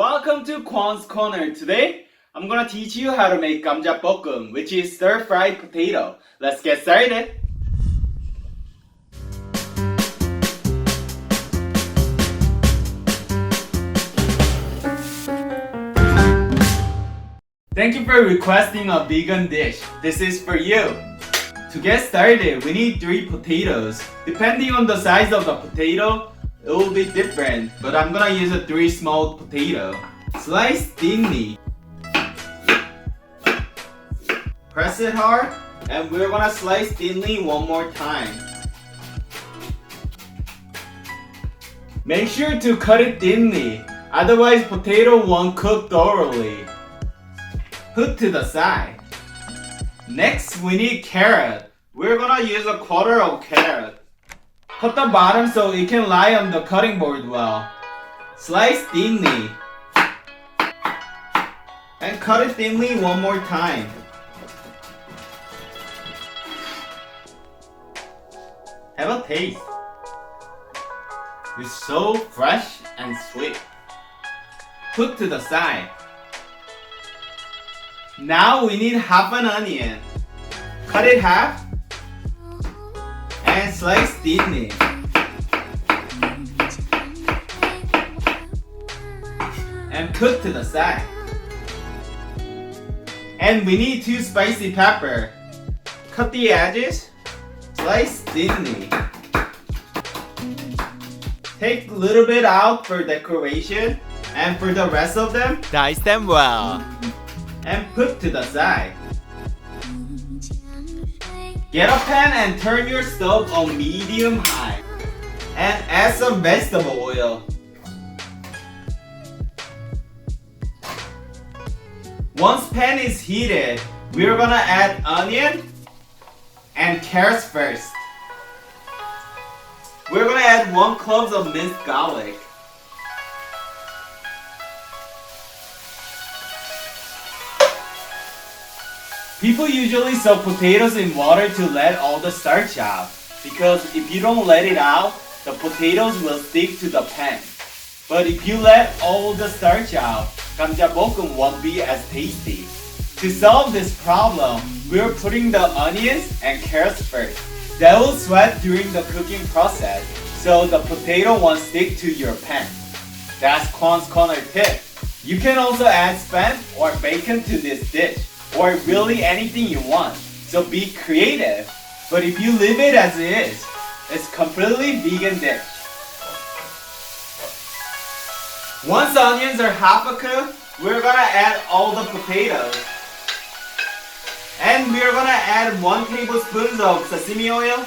Welcome to Kwon's Corner. Today, I'm gonna teach you how to make Gamja Bokkeum, which is stir-fried potato. Let's get started. Thank you for requesting a vegan dish. This is for you. To get started, we need 3 potatoes. Depending on the size of the potato, it will be different, but I'm gonna use a 3 small potato. Slice thinly. Press it hard, and we're gonna slice thinly one more time. Make sure to cut it thinly, otherwise potato won't cook thoroughly. Put to the side. Next, we need carrot. We're gonna use a quarter of carrot. Cut the bottom so it can lie on the cutting board well. Slice thinly. And cut it thinly one more time. Have a taste. It's so fresh and sweet. Put to the side. Now we need half an onion. Cut it half and slice thinly. And put to the side. And we need 2 spicy pepper. Cut the edges, slice thinly. Take a little bit out for decoration, and for the rest of them, dice them well. And put to the side. Get a pan and turn your stove on medium high. And add some vegetable oil. Once pan is heated, we're gonna add onion and carrots first. We're gonna add 1 clove of minced garlic. People usually soak potatoes in water to let all the starch out, because if you don't let it out, the potatoes will stick to the pan. But if you let all the starch out, Gamja Bokkeum won't be as tasty. To solve this problem, we're putting the onions and carrots first. They will sweat during the cooking process, so the potato won't stick to your pan. That's Kwon's Corner tip. You can also add spam or bacon to this dish, or really anything you want, so be creative. But if you leave it as it is, it's completely vegan dish. Once the onions are half a cooked, we're gonna add all the potatoes. And we're gonna add 1 tablespoon of sesame oil.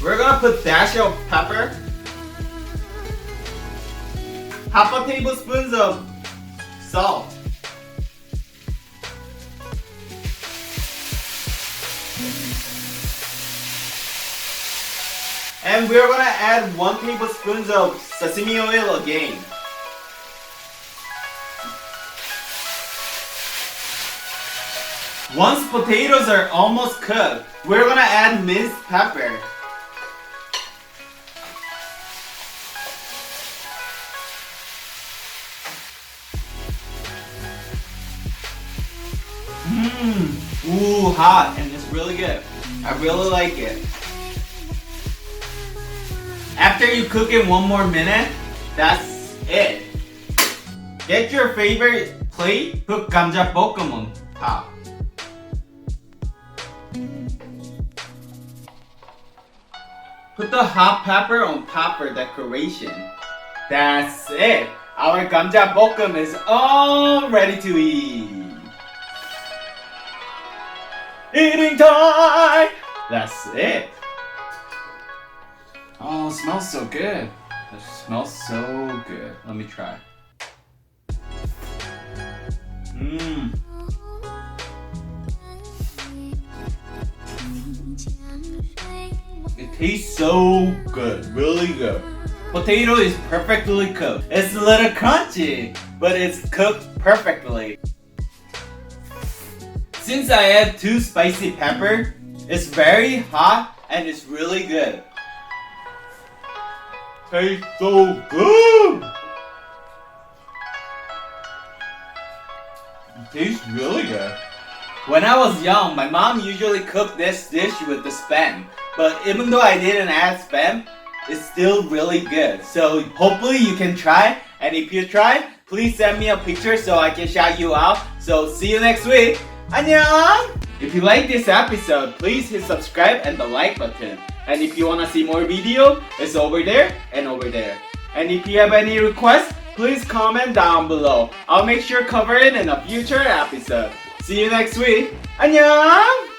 We're gonna put dash of pepper. Half a tablespoon of salt. And we're gonna add 1 tablespoon of sesame oil again. Once potatoes are almost cooked, we're gonna add minced pepper. Ooh, hot, and it's really good. I really like it. After you cook it 1 more minute, that's it. Get your favorite plate, put Gamja Bokkeum on top. Put the hot pepper on top for decoration. That's it. Our Gamja Bokkeum is all ready to eat. Eating time! That's it. Oh, it smells so good. It smells so good. Let me try. It tastes so good, really good. Potato is perfectly cooked. It's a little crunchy, but it's cooked perfectly. since I add 2 spicy pepper, it's very hot and it's really good. Tastes so good! It tastes really good. When I was young, my mom usually cooked this dish with the spam. But even though I didn't add spam, it's still really good. So hopefully you can try. And if you try, please send me a picture so I can shout you out. So see you next week. 안녕! If you like this episode, please hit subscribe and the like button. And if you wanna see more video, it's over there and over there. And if you have any requests, please comment down below. I'll make sure to cover it in a future episode. See you next week. 안녕!